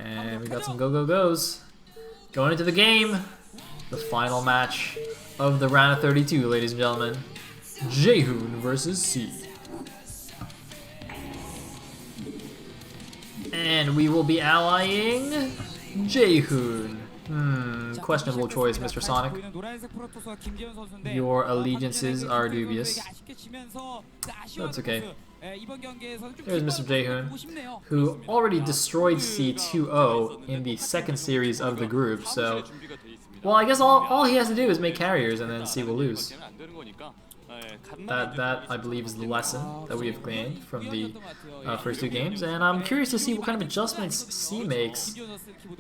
And we got some go-go-goes. Going into the game, the final match of the round of 32, ladies and gentlemen. Jaehoon versus C. And we will be allying Jaehoon. Questionable choice, Mr. Sonic. Your allegiances are dubious. That's okay. There's Mr. Jaehoon, who already destroyed C 2-0 in the second series of the group, so... Well, I guess all he has to do is make carriers and then C will lose. That I believe is the lesson that we have gained from the first two games, and I'm curious to see what kind of adjustments C makes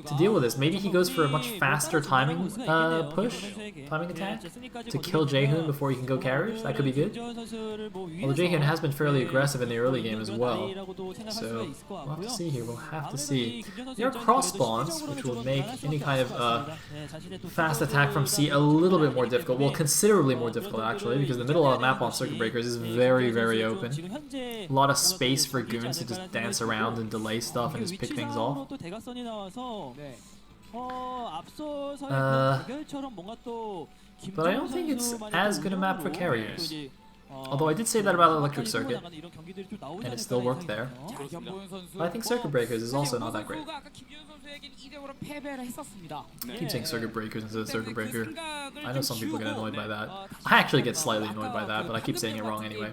to deal with this. Maybe he goes for a much faster timing timing attack to kill Jaehoon before he can go carriers. That could be good. Although Jaehoon has been fairly aggressive in the early game as well, so we'll have to see here. We'll have to see. There are cross spawns, which will make any kind of fast attack from C a little bit more difficult. Well, considerably more difficult actually, because the middle of the map on circuit breakers is very, very open. A lot of space for goons to just dance around and delay stuff and just pick things off. But I don't think it's as good a map for carriers. Although I did say that about Electric Circuit, and it still worked there. But I think Circuit Breakers is also not that great. I keep saying Circuit Breakers instead of Circuit Breaker. I know some people get annoyed by that. I actually get slightly annoyed by that, but I keep saying it wrong anyway.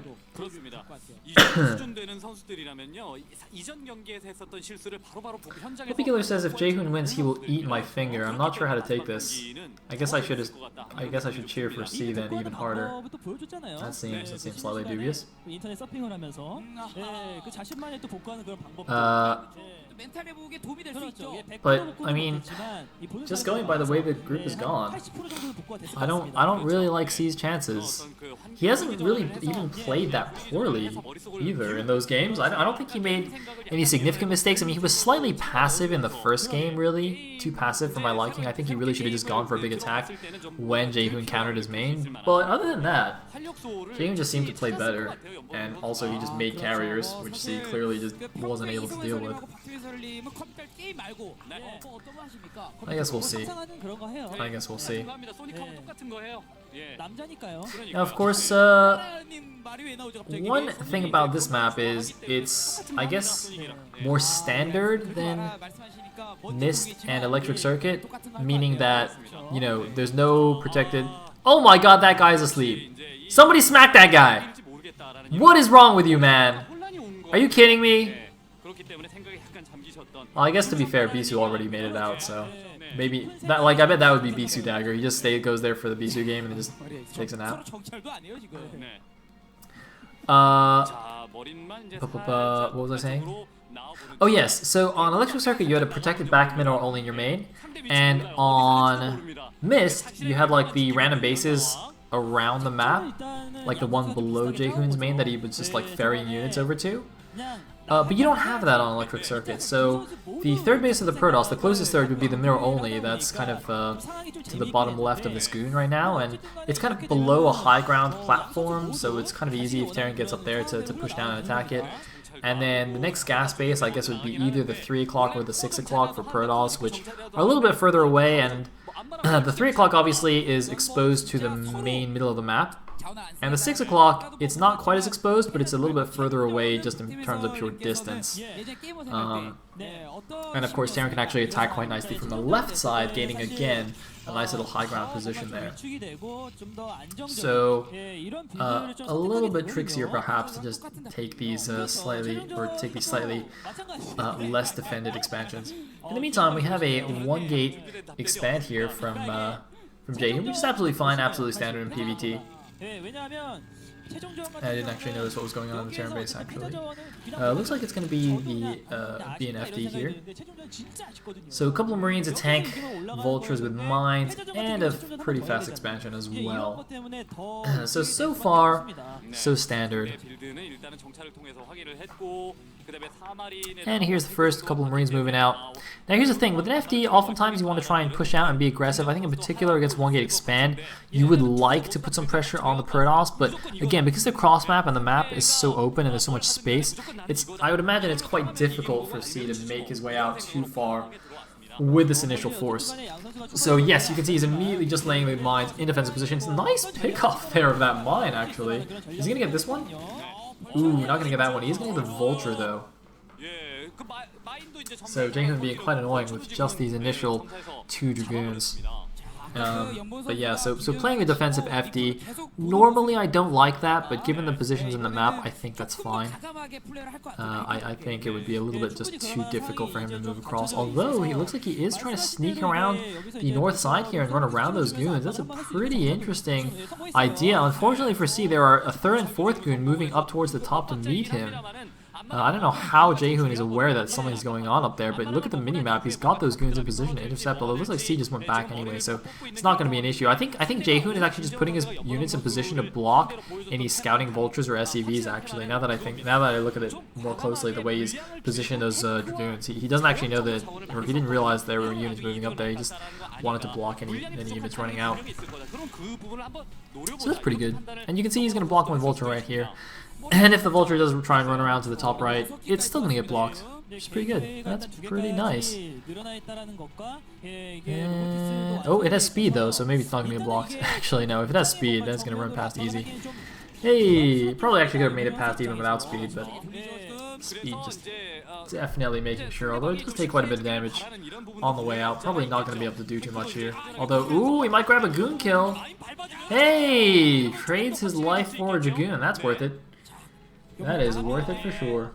Particular says if Jaehoon wins, he will eat my finger. I'm not sure how to take this. I guess I should cheer for C then even harder. That seems slightly dubious. But I mean, just going by the way the group is gone, I don't really like C's chances. He hasn't really even played that poorly either in those games. I don't think he made any significant mistakes. I mean, he was slightly passive in the first game, really. Too passive for my liking. I think he really should have just gone for a big attack when Jaehoon countered his main. But other than that, Jaehoon just seemed to play better. And also he just made carriers, which C clearly just wasn't able to deal with. I guess we'll see. Now, of course, one thing about this map is it's, I guess, more standard than Mist and Electric Circuit, meaning that, you know, there's no protected... Oh my god, that guy's asleep! Somebody smack that guy! What is wrong with you, man? Are you kidding me? Well, I guess to be fair, Bisu already made it out, so maybe that, like, I bet that would be Bisu Dagger. He just goes there for the Bisu game and then just takes a nap. What was I saying? Oh yes, so on Electric Circuit you had a protected back mineral only in your main, and on Mist you had like the random bases around the map, like the one below Jaehoon's main that he was just like ferrying units over to. But you don't have that on Electric Circuit, so the third base of the Protoss, the closest third, would be the mineral only. That's kind of to the bottom left of this goon right now, and it's kind of below a high ground platform, so it's kind of easy if Terran gets up there to push down and attack it. And then the next gas base, I guess, would be either the 3 o'clock or the 6 o'clock for Protoss, which are a little bit further away, and the 3 o'clock obviously is exposed to the main middle of the map. And the 6 o'clock, it's not quite as exposed, but it's a little bit further away just in terms of pure distance. And of course, Terran can actually attack quite nicely from the left side, gaining again a nice little high ground position there. So, a little bit trickier perhaps to just take these slightly less defended expansions. In the meantime, we have a 1-gate expand here from Jaehoon, which is absolutely fine, absolutely standard in PvT. I didn't actually notice what was going on in the Terran base, actually. Looks like it's going to be the BNFD here. So a couple of Marines, a tank, Vultures with mines, and a pretty fast expansion as well. So far, so standard. And here's the first couple of Marines moving out. Now here's the thing, with an FD, oftentimes you want to try and push out and be aggressive. I think in particular against 1-gate expand, you would like to put some pressure on the Protoss, but again, because the cross map and the map is so open and there's so much space, I would imagine it's quite difficult for C to make his way out too far with this initial force. So yes, you can see he's immediately just laying the mines in defensive positions. Nice pickoff there of that mine, actually. Is he going to get this one? Ooh, not going to get that one. He's going to get the Vulture, though. So Jaehoon being quite annoying with just these initial 2 Dragoons. But yeah, so playing a defensive FD, normally I don't like that, but given the positions in the map, I think that's fine. I think it would be a little bit just too difficult for him to move across, although he looks like he is trying to sneak around the north side here and run around those goons. That's a pretty interesting idea. Unfortunately for C, there are a 3rd and 4th goon moving up towards the top to meet him. I don't know how Jaehoon is aware that something's going on up there, but look at the mini-map. He's got those goons in position to intercept, although it looks like C just went back anyway, so it's not going to be an issue. I think Jaehoon is actually just putting his units in position to block any scouting vultures or SCVs, actually. Now that I look at it more closely, the way he's positioned those Dragoons, he doesn't actually know that, or he didn't realize there were units moving up there. He just wanted to block any units running out. So that's pretty good. And you can see he's going to block one vulture right here. And if the Vulture does try and run around to the top right, it's still going to get blocked. Which is pretty good. That's pretty nice. Oh, it has speed though, so maybe it's not going to get blocked. Actually, no, if it has speed, then it's going to run past easy. Hey, probably actually could have made it past even without speed, but speed just definitely making sure. Although it does take quite a bit of damage on the way out. Probably not going to be able to do too much here. Although, ooh, he might grab a goon kill. Hey, trades his life for a Dragoon. That's worth it. That is worth it for sure.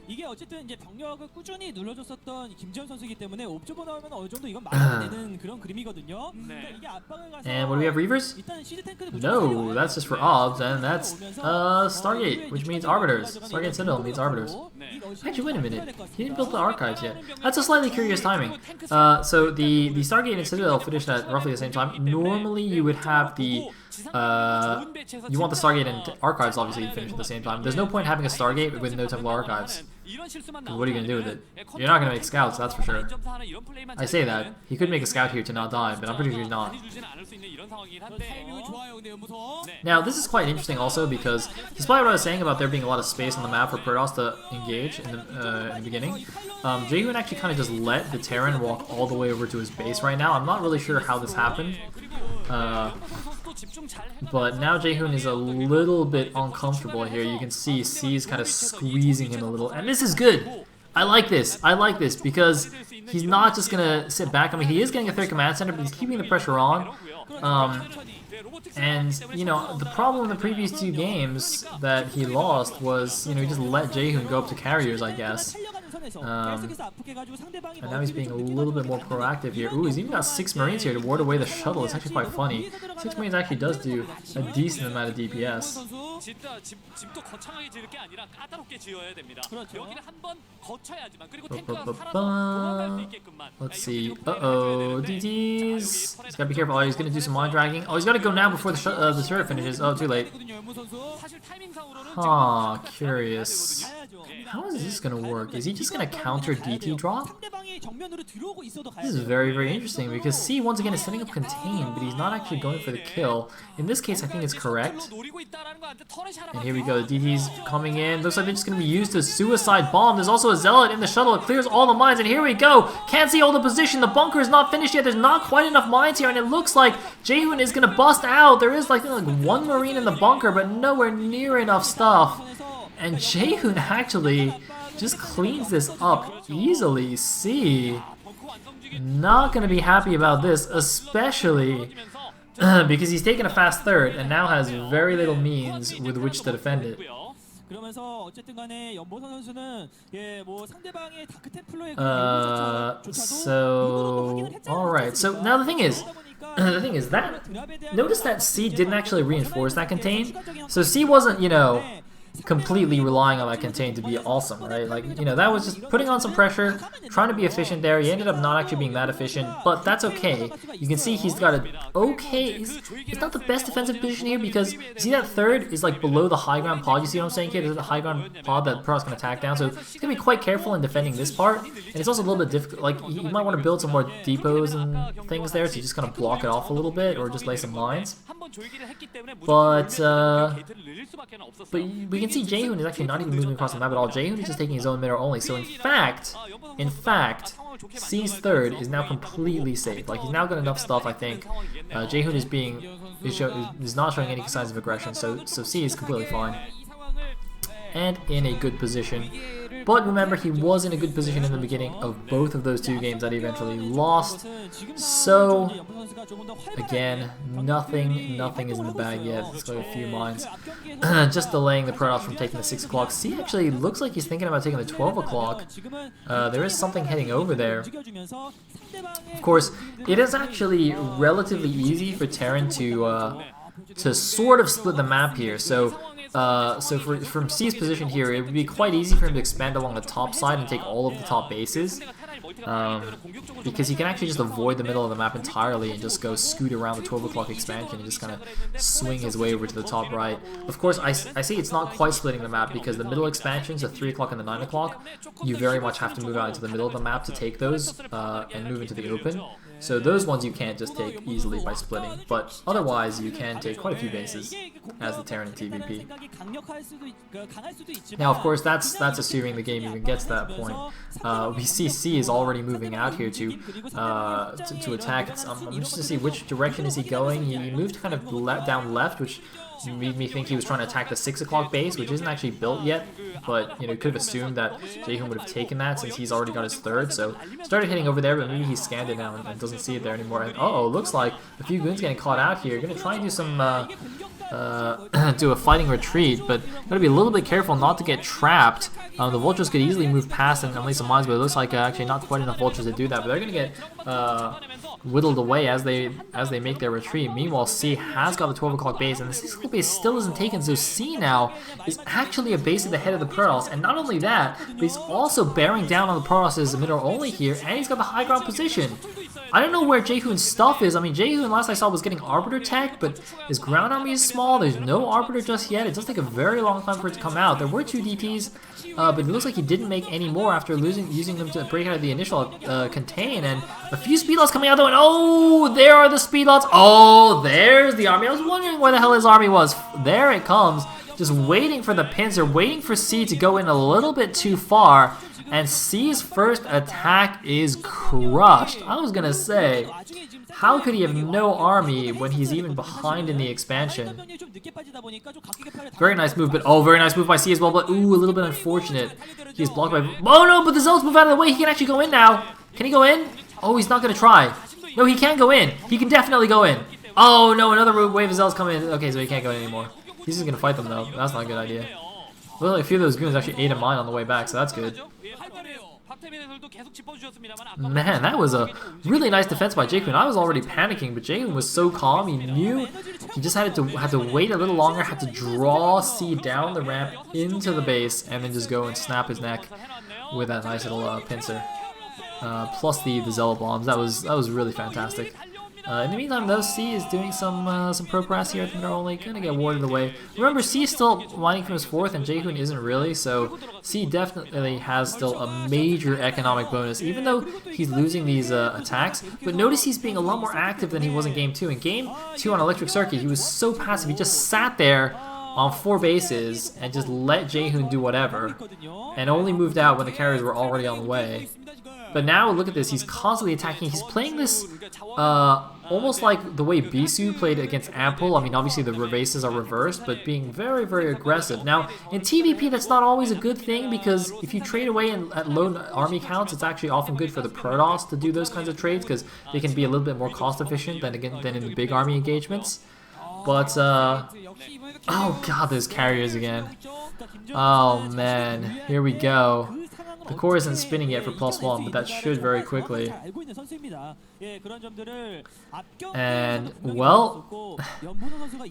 이게 어쨌든 이제 병력을 꾸준히 눌러줬었던 김지현 선수이기 때문에 옵저버 나오면 어느 정도 이건 막아내는 그런 그림이거든요. 그러니까 이게 압박을 가서 And what do we have, Reavers? No, that's just for obs, and that's Stargate, which means Arbiters. Stargate Citadel means Arbiters. Actually, wait a minute. He didn't build the archives yet. That's a slightly curious timing. So the Stargate and Citadel finished at roughly the same time. Normally, you would have the you want the Stargate and Archives obviously to finish at the same time. There's no point having a Stargate with no Templar Archives. What are you going to do with it? You're not going to make scouts, that's for sure. I say that. He could make a scout here to not die, but I'm pretty sure he's not. Now, this is quite interesting also because, despite what I was saying about there being a lot of space on the map for Protoss to engage in the beginning, Jaehoon actually kind of just let the Terran walk all the way over to his base right now. I'm not really sure how this happened. But now Jaehoon is a little bit uncomfortable here. You can see C's kind of squeezing him a little. And this is good. I like this. I like this because he's not just going to sit back. I mean, he is getting a third command center, but he's keeping the pressure on. And, you know, the problem in the previous 2 games that he lost was, you know, he just let Jaehoon go up to carriers, I guess. And now he's being a little bit more proactive here. Ooh, he's even got 6 Marines here to ward away the shuttle. It's actually quite funny. 6 Marines actually does do a decent amount of DPS. Let's see. Uh-oh, DTs. He's got to be careful. Oh, he's going to do some line dragging. Oh, he's got to go now before the turret finishes. Oh, too late. Huh, curious. How is this going to work? Is he just going to counter DT drop? This is very, very interesting because C, once again, is setting up contain, but he's not actually going for the kill. In this case, I think it's correct. And here we go. The DT's coming in. Looks like they're just going to be used as suicide bomb. There's also a Zealot in the shuttle. It clears all the mines, and here we go. Can't see all the position. The bunker is not finished yet. There's not quite enough mines here, and it looks like Jaehoon is going to bust out. There is like 1 Marine in the bunker, but nowhere near enough stuff. And Jaehoon actually just cleans this up easily. C, not going to be happy about this, especially because he's taken a fast third and now has very little means with which to defend it. So, alright, so now the thing is that, notice that C didn't actually reinforce that contain, so C wasn't, you know, completely relying on that contain to be awesome, right? Like, you know, that was just putting on some pressure, trying to be efficient there. He ended up not actually being that efficient, but that's okay. You can see he's got a okay, it's not the best defensive position here because, see that third is like below the high ground pod. You see what I'm saying here? There's a high ground pod that Protoss can attack down, so he's gonna be quite careful in defending this part. And it's also a little bit difficult, like, you might want to build some more depots and things there, so you just kind of block it off a little bit, or just lay some lines. But we can see Jaehoon is actually not even moving across the map at all. Jaehoon is just taking his own middle only. So in fact, C's third is now completely safe. Like, he's now got enough stuff, I think. Jaehoon is not showing any signs of aggression, so C is completely fine and in a good position. But remember, he was in a good position in the beginning of both of those two games that he eventually lost. So, again, nothing is in the bag yet. Let's go a few mines. Just delaying the Protoss from taking the 6 o'clock. C actually looks like he's thinking about taking the 12 o'clock. There is something heading over there. Of course, it is actually relatively easy for Terran to sort of split the map here. So from C's position here, it would be quite easy for him to expand along the top side and take all of the top bases. Because he can actually just avoid the middle of the map entirely and just go scoot around the 12 o'clock expansion and just kind of swing his way over to the top right. Of course, I see it's not quite splitting the map because the middle expansions, the 3 o'clock and the 9 o'clock, you very much have to move out into the middle of the map to take those and move into the open. So those ones you can't just take easily by splitting, but otherwise you can take quite a few bases as the Terran in TVP. Now, of course, that's assuming the game even gets to that point. We see C is already moving out here to attack. I'm just to see which direction is he going. He moved kind of down left, which made me think he was trying to attack the 6 o'clock base, which isn't actually built yet, but, you know, could have assumed that Jaehoon would have taken that since he's already got his third. So started hitting over there, but maybe he scanned it now and doesn't see it there anymore. And looks like a few goons getting caught out here. Gonna try and do some do a fighting retreat, but gotta be a little bit careful not to get trapped. The vultures could easily move past and lay some mines, but it looks like actually not quite enough vultures to do that. But they're gonna get whittled away as they make their retreat. Meanwhile, C has got the 12 o'clock base, and the 6 o'clock base still isn't taken. So C now is actually a base at the head of the Protoss, and not only that, but he's also bearing down on the Protoss' middle only here, and he's got the high ground position. I don't know where Jaehoon's stuff is. I mean, Jaehoon last I saw was getting Arbiter tech, but his ground army is small. There's no Arbiter just yet. It does take a very long time for it to come out. There were 2 DTs, but it looks like he didn't make any more after using them to break out of the initial contain, and a few speed lots coming out though, and oh, there are the speed lots. Oh, there's the army. I was wondering where the hell his army was. There it comes, just waiting for the pincer, waiting for C to go in a little bit too far. And C's first attack is crushed. I was gonna say, how could he have no army when he's even behind in the expansion? Very nice move, but very nice move by C as well, but ooh, a little bit unfortunate. He's blocked by, oh no, but the Zealots move out of the way. He can actually go in now. Can he go in? Oh, he's not gonna try. No, he can go in. He can definitely go in. Oh no, another wave of Zealots coming in. Okay, so he can't go in anymore. He's just gonna fight them though. That's not a good idea. Well, a few of those goons actually ate a mine on the way back, so that's good. Man, that was a really nice defense by Jaehoon. I was already panicking, but Jaehoon was so calm. He knew he just had to wait a little longer, had to draw C down the ramp into the base, and then just go and snap his neck with that nice little pincer. Plus the Zealot bombs. That was really fantastic. In the meantime, though, C is doing some pro-brass here. I think they're only going to get warded away. Remember, C is still mining from his 4th, and Jaehoon isn't really, so C definitely has still a major economic bonus, even though he's losing these attacks. But notice he's being a lot more active than he was in Game 2. In Game 2 on Electric Circuit, he was so passive. He just sat there on 4 bases and just let Jaehoon do whatever, and only moved out when the carriers were already on the way. But now, look at this, he's constantly attacking. He's playing this almost like the way Bisu played against Ample. I mean, obviously the bases are reversed, but being very, very aggressive. Now, in TVP, that's not always a good thing, because if you trade away at low army counts, it's actually often good for the Protoss to do those kinds of trades, because they can be a little bit more cost efficient than in the big army engagements. But, oh god, those carriers again. Oh man, here we go. The core isn't spinning yet for +1, but that should very quickly. And, well,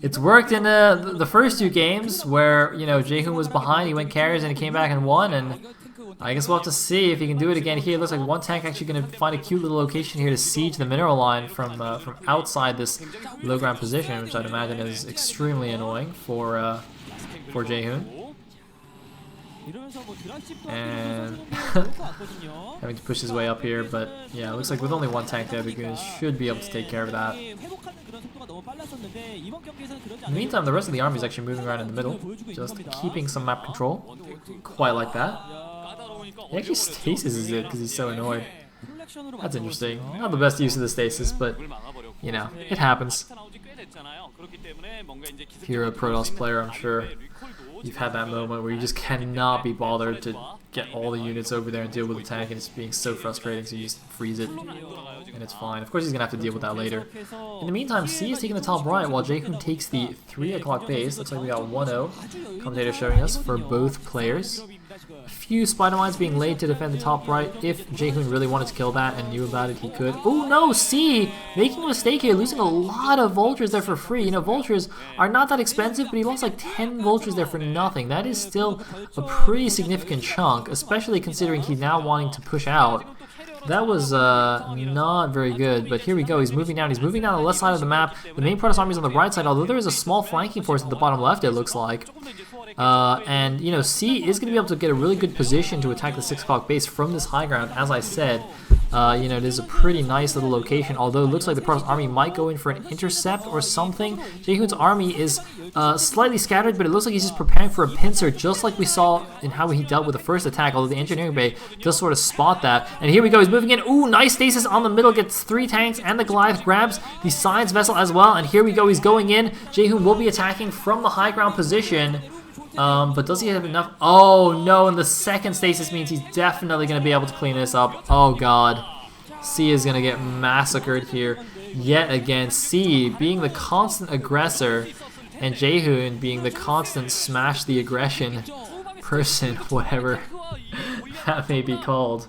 it's worked in the first 2 games where, you know, Jaehoon was behind, he went carriers and he came back and won, and I guess we'll have to see if he can do it again here. It looks like one tank actually going to find a cute little location here to siege the mineral line from outside this low ground position, which I'd imagine is extremely annoying for Jaehoon. And having to push his way up here, but yeah, it looks like with only one tank there, the goons should be able to take care of that. In the meantime, the rest of the army is actually moving around in the middle, just keeping some map control. Quite like that. He actually stasis it because he's so annoyed. That's interesting. Not the best use of the stasis, but you know, it happens. If you're a Protoss player, I'm sure you've had that moment where you just cannot be bothered to get all the units over there and deal with the tank, and it's being so frustrating, so you just freeze it, and it's fine. Of course he's going to have to deal with that later. In the meantime, C is taking the top right, while Jaehoon takes the 3 o'clock base. Looks like we got 1-0. Commentator showing us for both players. A few spider mines being laid to defend the top right. If Jaehoon really wanted to kill that and knew about it, he could. Oh no, C making a mistake here, losing a lot of vultures there for free. You know, vultures are not that expensive, but he lost like 10 vultures there for nothing. That is still a pretty significant chunk, especially considering he's now wanting to push out. That was not very good, but here we go. He's moving down. He's moving down the left side of the map. The main Protoss army is on the right side, although there is a small flanking force at the bottom left, it looks like. And, you know, C is going to be able to get a really good position to attack the 6 o'clock base from this high ground, as I said. You know, it is a pretty nice little location, although it looks like the Protoss army might go in for an intercept or something. Jaehoon's army is slightly scattered, but it looks like he's just preparing for a pincer, just like we saw in how he dealt with the first attack, although the engineering bay does sort of spot that. And here we go, he's moving in. Ooh, nice stasis on the middle, gets 3 tanks, and the Goliath grabs the science vessel as well. And here we go, he's going in. Jaehoon will be attacking from the high ground position. But does he have enough? Oh no, and the second stasis means he's definitely going to be able to clean this up. Oh god. C is going to get massacred here yet again. C being the constant aggressor and Jaehoon being the constant smash the aggression person, whatever that may be called.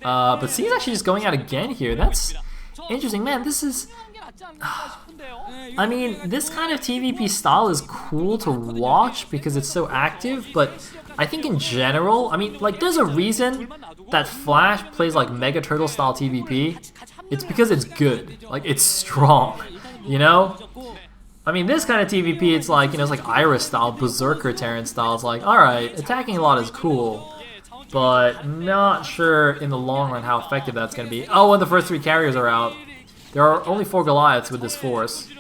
But C is actually just going out again here. That's interesting. Man, this is... I mean, this kind of TVP style is cool to watch because it's so active, but I think in general, I mean, like, there's a reason that Flash plays like Mega Turtle style TVP. It's because it's good. Like, it's strong, you know? I mean, this kind of TVP, it's like, you know, it's like Iris style, Berserker Terran style. It's like, alright, attacking a lot is cool, but not sure in the long run how effective that's going to be. Oh, and the first 3 carriers are out. There are only 4 Goliaths with this force.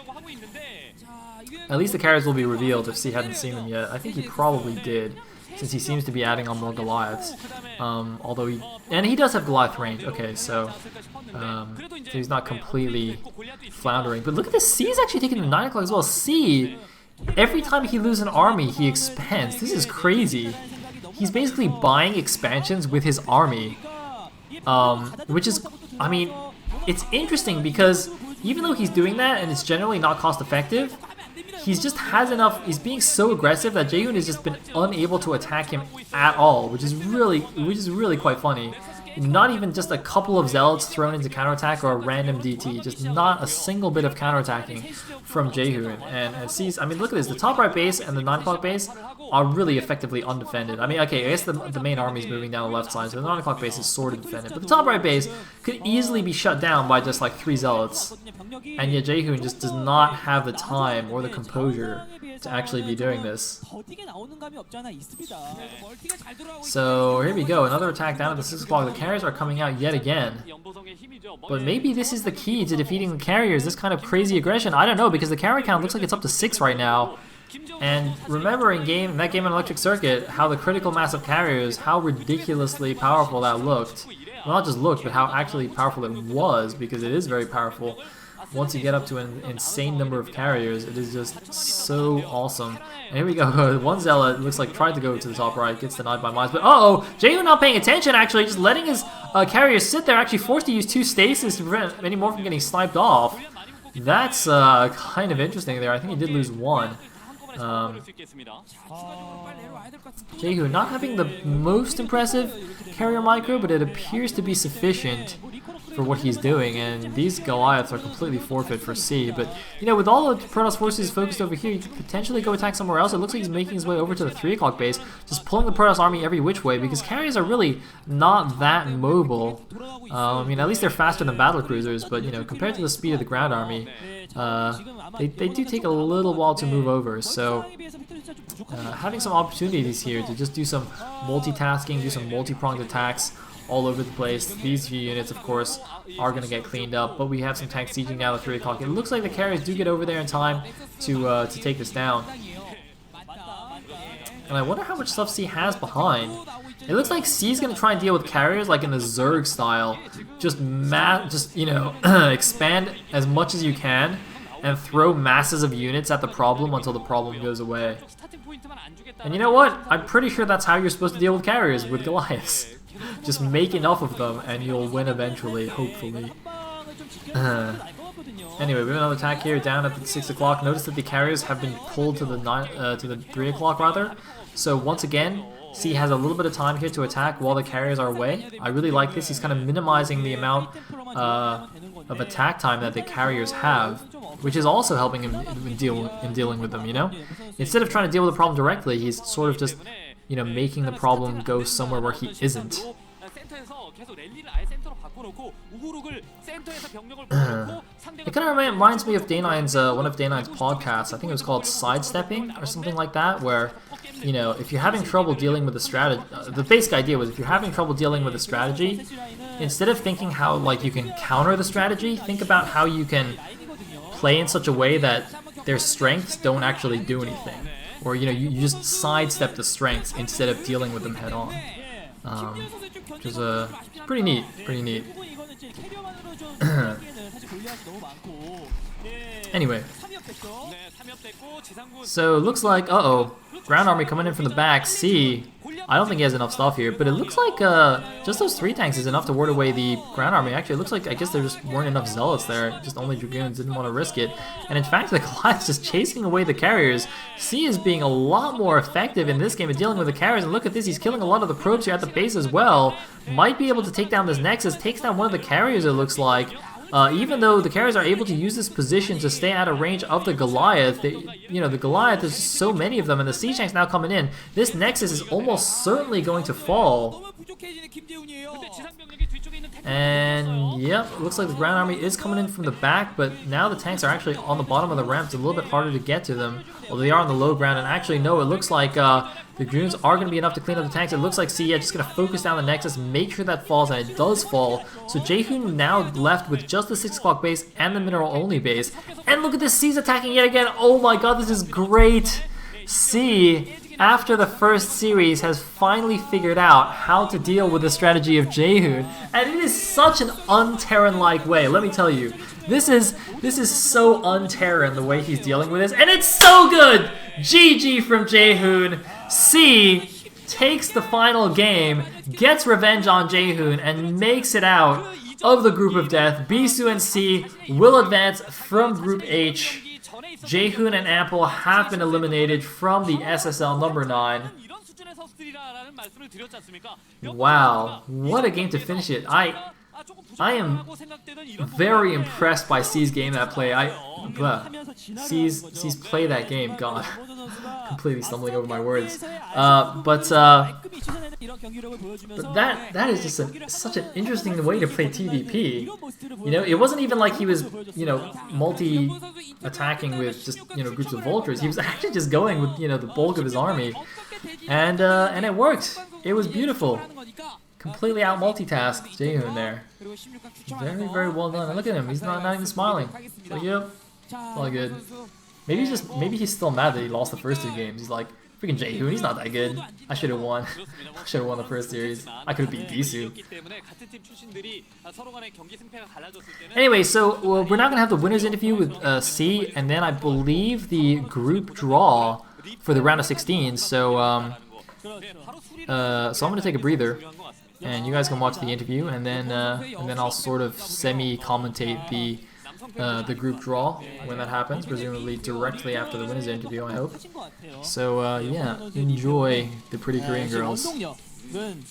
At least the carriers will be revealed if C hadn't seen them yet. I think he probably did, since he seems to be adding on more Goliaths. Although he does have Goliath range. Okay, so he's not completely floundering. But look at this. C is actually taking the 9 o'clock as well. C, every time he loses an army, he expands. This is crazy. He's basically buying expansions with his army, which is, I mean, it's interesting because even though he's doing that and it's generally not cost effective, he's just has enough, he's being so aggressive that Jaehoon has just been unable to attack him at all, which is really quite funny. Not even just a couple of zealots thrown into counterattack or a random DT, just not a single bit of counterattacking from Jaehoon. And sees, I mean, look at this, the top right base and the 9 o'clock base are really effectively undefended. I mean, okay, I guess the main army is moving down the left side, so the 9 o'clock base is sort of defended. But the top right base could easily be shut down by just like 3 zealots. And yet Jaehoon just does not have the time or the composure to actually be doing this. So here we go, another attack down at the 6 o'clock. The carriers are coming out yet again. But maybe this is the key to defeating the carriers, this kind of crazy aggression. I don't know, because the carry count looks like it's up to 6 right now. And remember in that game on Electric Circuit, how the critical mass of carriers, how ridiculously powerful that looked. Well, not just looked, but how actually powerful it was, because it is very powerful. Once you get up to an insane number of carriers, it is just so awesome. And here we go, one zealot looks like tried to go to the top right, gets denied by mines, but uh-oh, Jaehoon not paying attention actually, just letting his carriers sit there, actually forced to use 2 stasis to prevent any more from getting sniped off. That's kind of interesting there. I think he did lose 1. Jaehoon not having the most impressive carrier micro, but it appears to be sufficient for what he's doing, and these Goliaths are completely forfeit for C. But, you know, with all the Protoss forces focused over here, you could potentially go attack somewhere else. It looks like he's making his way over to the 3 o'clock base, just pulling the Protoss army every which way, because carriers are really not that mobile. I mean, at least they're faster than battle cruisers, but, you know, compared to the speed of the ground army, they do take a little while to move over. So having some opportunities here to just do some multitasking, do some multi-pronged attacks all over the place. These few units, of course, are going to get cleaned up, but we have some tanks sieging now at 3 o'clock. It looks like the carriers do get over there in time to take this down. And I wonder how much stuff C has behind. It looks like C's going to try and deal with carriers like in the Zerg style. Just you know, expand as much as you can and throw masses of units at the problem until the problem goes away. And you know what? I'm pretty sure that's how you're supposed to deal with carriers, with Goliaths. Just make enough of them and you'll win eventually, hopefully. Anyway, we have another attack here down at the 6 o'clock. Notice that the carriers have been pulled to the 3 o'clock rather. So once again, C has a little bit of time here to attack while the carriers are away. I really like this. He's kind of minimizing the amount of attack time that the carriers have, which is also helping him in dealing with them, you know? Instead of trying to deal with the problem directly, he's sort of just, you know, making the problem go somewhere where he isn't. It kind of reminds me of Day9's, one of Day9's podcasts. I think it was called Sidestepping or something like that, where, you know, if you're having trouble dealing with the strategy, the basic idea was if you're having trouble dealing with a strategy, instead of thinking how, like, you can counter the strategy, think about how you can play in such a way that their strengths don't actually do anything. Or, you know, you just sidestep the strengths instead of dealing with them head on. Which is pretty neat, pretty neat. Anyway, so it looks like, ground army coming in from the back. C, I don't think he has enough stuff here, but it looks like just those 3 tanks is enough to ward away the ground army. Actually, it looks like, I guess there just weren't enough zealots there, just only dragoons, didn't want to risk it. And in fact, the Goliath's just chasing away the carriers. C is being a lot more effective in this game at dealing with the carriers, and look at this, he's killing a lot of the probes here at the base as well. Might be able to take down this Nexus, takes down one of the carriers, it looks like. Even though the carriers are able to use this position to stay out of range of the Goliath, the Goliath, there's so many of them, and the siege tanks now coming in. This Nexus is almost certainly going to fall. And yep, it looks like the ground army is coming in from the back, but now the tanks are actually on the bottom of the ramp. It's a little bit harder to get to them, although they are on the low ground. And actually, no, it looks like the dragoons are going to be enough to clean up the tanks. It looks like C, just going to focus down the Nexus, make sure that falls, and it does fall. So Jaehoon now left with just the 6 o'clock base and the mineral-only base. And look at this, C's attacking yet again. Oh my god, this is great. C, after the first series, has finally figured out how to deal with the strategy of Jaehoon, and it is such an un-Terran-like way. Let me tell you, this is so un-Terran the way he's dealing with this, and it's so good. GG from Jaehoon. C takes the final game, gets revenge on Jaehoon, and makes it out of the group of death. Bisu and C will advance from Group H. Jaehoon and Ample have been eliminated from the SSL number 9. Wow, what a game to finish it. I am very impressed by C's game that play. C's play that game, god. Completely stumbling over my words. But that is just such an interesting way to play TVP. You know, it wasn't even like he was, you know, multi-attacking with just, you know, groups of vultures. He was actually just going with, you know, the bulk of his army, and it worked. It was beautiful. Completely out multitasked Jaehoon there. Very, very well done. And look at him, he's not even smiling. So yep, all good. Maybe he's still mad that he lost the first 2 games. He's like, freaking Jaehoon, he's not that good. I should have won. I should have won the first series. I could have beat Bisu. Anyway, so we're now gonna have the winners interview with C, and then I believe the group draw for the round of 16. So I'm gonna take a breather, and you guys can watch the interview, and then I'll sort of semi-commentate the group draw when that happens, presumably directly after the winners interview, I hope. So yeah, enjoy the pretty Korean girls. 원동력은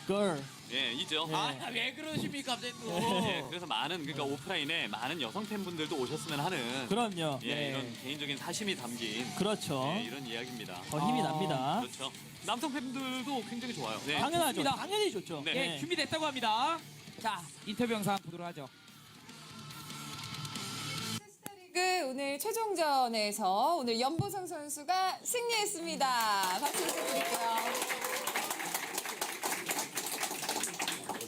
girl. 예, 있죠. 왜 그러십니까 갑자기 또? 예, 그래서 그러니까 오프라인에 많은 여성 팬분들도 오셨으면 하는 그럼요. 예, 이런 개인적인 사심이 담긴 그렇죠. 예, 이런 이야기입니다. 더 힘이 납니다. 그렇죠. 남성 팬분들도 굉장히 좋아요. 네. 당연하죠. 당연히 좋죠. 네. 예, 준비됐다고 합니다. 자, 인터뷰 영상 보도록 하죠. 리그 오늘 최종전에서 오늘 연보성 선수가 승리했습니다. 박수 부탁드릴게요.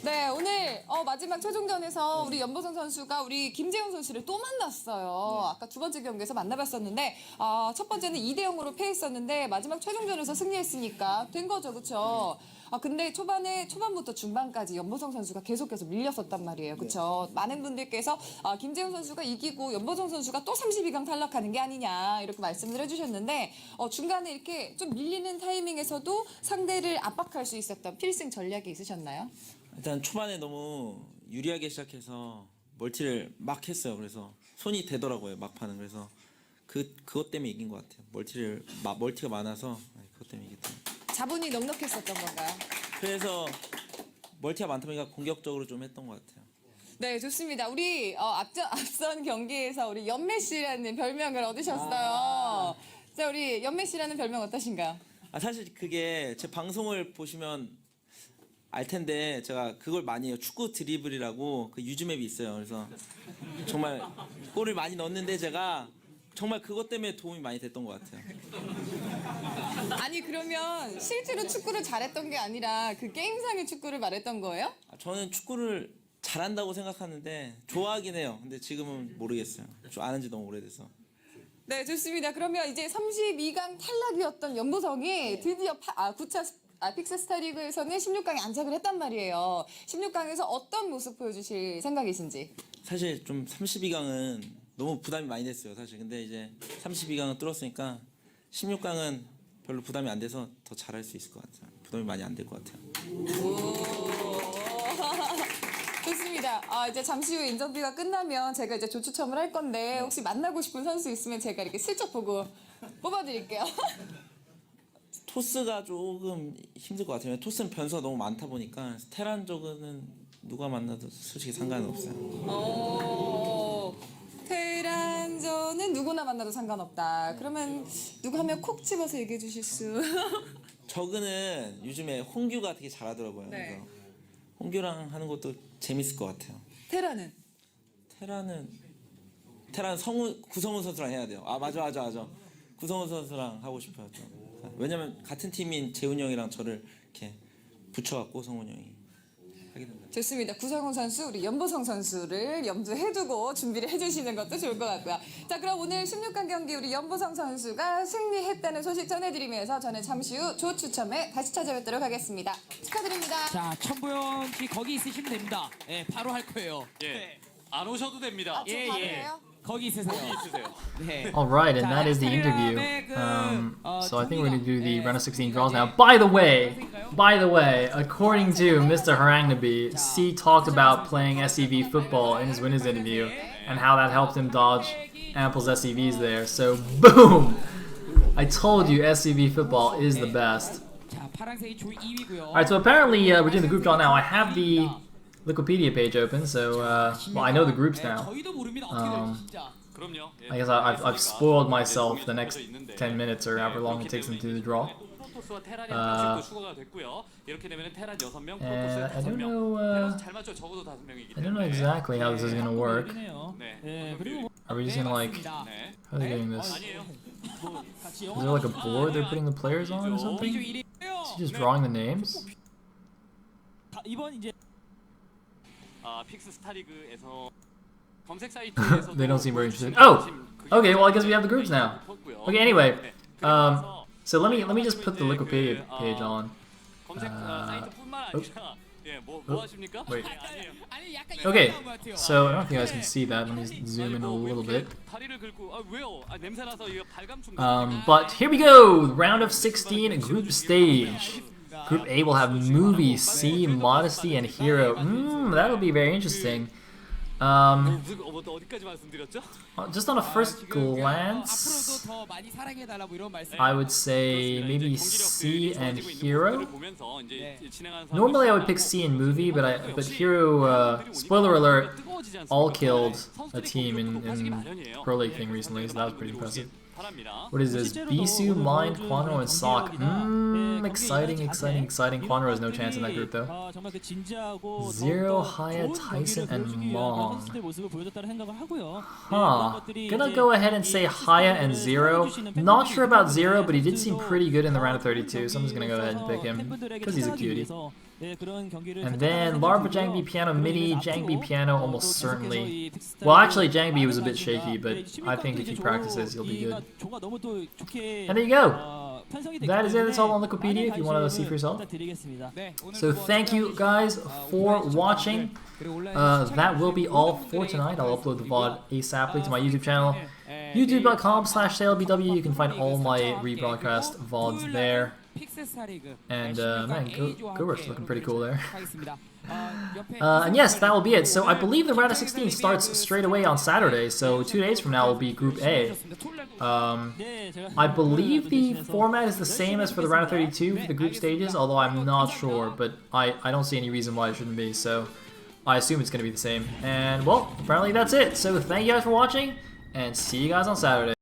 네, 오늘 마지막 최종전에서 우리 연보성 선수가 우리 김재훈 선수를 또 만났어요. 아까 두 번째 경기에서 만나봤었는데 첫 번째는 2대 0으로 패했었는데 마지막 최종전에서 승리했으니까 된 거죠, 그렇죠? 근데 초반부터 중반까지 연보성 선수가 계속해서 밀렸었단 말이에요. 그렇죠? 많은 분들께서 김재훈 선수가 이기고 연보성 선수가 또 32강 탈락하는 게 아니냐 이렇게 말씀을 해주셨는데 중간에 이렇게 좀 밀리는 타이밍에서도 상대를 압박할 수 있었던 필승 전략이 있으셨나요? 일단 초반에 너무 유리하게 시작해서 멀티를 막 했어요. 그래서 손이 되더라고요, 막판은. 그래서 그것 때문에 이긴 것 같아요. 멀티가 많아서 그것 때문에 이겼다. 자본이 넉넉했었던 건가요? 그래서 멀티가 많다 보니까 공격적으로 좀 했던 것 같아요. 네, 좋습니다. 우리 앞선 경기에서 우리 연메시라는 별명을 얻으셨어요. 자, 우리 연메시라는 별명 어떠신가요? 사실 그게 제 방송을 보시면 알 텐데 제가 그걸 많이 해요. 축구 드리블이라고 그 유즈맵이 있어요. 그래서 정말 골을 많이 넣었는데 제가 정말 그것 때문에 도움이 많이 됐던 것 같아요. 아니 그러면 실제로 축구를 잘했던 게 아니라 그 게임상의 축구를 말했던 거예요? 저는 축구를 잘한다고 생각하는데 좋아하긴 해요. 근데 지금은 모르겠어요. 안 한 지 너무 오래돼서. 네, 좋습니다. 그러면 이제 32강 탈락이었던 연보성이 드디어 9차 픽스 스타리그에서는 16강에 안착을 했단 말이에요. 16강에서 어떤 모습 보여주실 생각이신지? 사실 좀 32강은 너무 부담이 많이 됐어요, 사실. 근데 이제 32강은 뚫었으니까 16강은 별로 부담이 안 돼서 더 잘할 수 있을 것 같아요. 부담이 많이 안 될 것 같아요. 좋습니다. 이제 잠시 후에 인터뷰가 끝나면 제가 이제 조추첨을 할 건데 혹시 만나고 싶은 선수 있으면 제가 이렇게 슬쩍 보고 뽑아드릴게요. 토스가 조금 힘들 것 같아요. 토스는 변수가 너무 많다 보니까 테란 쪽은 누가 만나도 솔직히 상관은 없어요. 테란전은 누구나 만나도 상관없다. 그러면 누구 하면 콕 집어서 얘기해 주실 수? 저그는 요즘에 홍규가 되게 잘하더라고요. 네. 그래서 홍규랑 하는 것도 재밌을 것 같아요. 테란은? 테란 구성훈 선수랑 해야 돼요. 맞아. 구성훈 선수랑 하고 싶어요. 좀. 왜냐면 같은 팀인 재훈이 형이랑 저를 이렇게 붙여갖고 성훈이 형이 하게 된다. 좋습니다. 구성훈 선수, 우리 연보성 선수를 염두에 두고 준비를 해주시는 것도 좋을 것 같고요. 자, 그럼 오늘 16강 경기 우리 연보성 선수가 승리했다는 소식 전해드리면서 저는 잠시 후 조 추첨에 다시 찾아뵙도록 하겠습니다. 축하드립니다. 자, 천보영 씨 거기 있으시면 됩니다. 예, 바로 할 거예요. 예. 안 오셔도 됩니다. 저 바로 해요? 거기 있으세요. 있으세요. 네. All right, and that is the interview. So I think we're gonna do the round of 16 draws now. By the way, according to Mr. Harangnaby, C talked about playing SEV football in his winners interview and how that helped him dodge Ample's SEVs there. So boom! I told you SEV football is the best. 자, 파란색이 조 2위고요. All right, so apparently we're doing the group draw now. I have the Wikipedia page open, so well, I know the groups now. 저희도 모릅니다. 어떻게 될지 진짜. 그럼요. 예. I guess I've spoiled myself the next 10 minutes or however long it takes them to do the draw. 프로토스와 테란이 한 명씩도 추가가 됐고요. 이렇게 되면 테란 6명, 프로토스 I don't 5명. know. 테란은 잘 맞죠. 적어도 5명이기 I don't know 때문에. exactly how this is gonna work. 네. 네, 그리고 Are we just gonna like? 네. How are they doing this? 아니에요. 같이 Is there like a board they're putting the players on or something? Is he just drawing the names? 이번 이제 픽스 스타리그에서 검색 사이트에서 They don't seem very interested. Oh, okay. Well, I guess we have the groups now. Okay. Anyway, so let me just put the Wikipedia page on. 검색 사이트뿐만 아니라 예, 뭐 하십니까? Wait. 아니에요. 아니, 약간 Okay. 이상한 것 같아요. So I don't know if you guys can see that. Let me zoom in a 왜 little 이렇게 bit. 다리를 긁고 왜요? 냄새 나서 이거 발감 충. But here we go. Round of 16, group stage. Group A will have Movie, C, Modesty, and Hero. That'll be very interesting. 어디까지 말씀드렸죠? Just on a first 앞으로도 glance, 더 많이 사랑해달라 뭐 이런 말씀. I would say maybe C and Hero. 보면서 이제 진행하는 Normally I would pick C in movie, but Hero, spoiler alert, all killed a team in Pro League thing recently, so that was pretty impressive. What is this? Bisu, Mind, Quanro, and Sok. Exciting. Quanro has no chance in that group though. 정말 그 진지하고 Zero, 더욱더 Haya, 좋은 Tyson, 경기를 and 보여주기 위한 Mong. 선수들의 모습을 보여줬다는 생각을 하고요. Huh. Gonna go ahead and say Haya and Zero. Not sure about Zero, but he did seem pretty good in the round of 32, so I'm just gonna go ahead and pick him because he's a cutie. And then Larva, Jangbi, Piano, Mini, Jangbi, Piano, almost certainly. Well, actually, Jangbi was a bit shaky, but I think if he practices, he'll be good. And there you go. That is it. That's all on Wikipedia if you want to see for yourself. So thank you guys for watching. That will be all for tonight. I'll upload the VOD ASAPly to my YouTube channel, youtube.com/SaylBW. You can find all my rebroadcast VODs there. And man, Gorush looking pretty cool there. And yes, that will be it. So I believe the round of 16 starts straight away on Saturday. So 2 days from now will be Group A. I believe the format is the same as for the round of 32 for the group stages, although I'm not sure. But I don't see any reason why it shouldn't be. So I assume it's going to be the same. And well, apparently that's it. So thank you guys for watching, and see you guys on Saturday.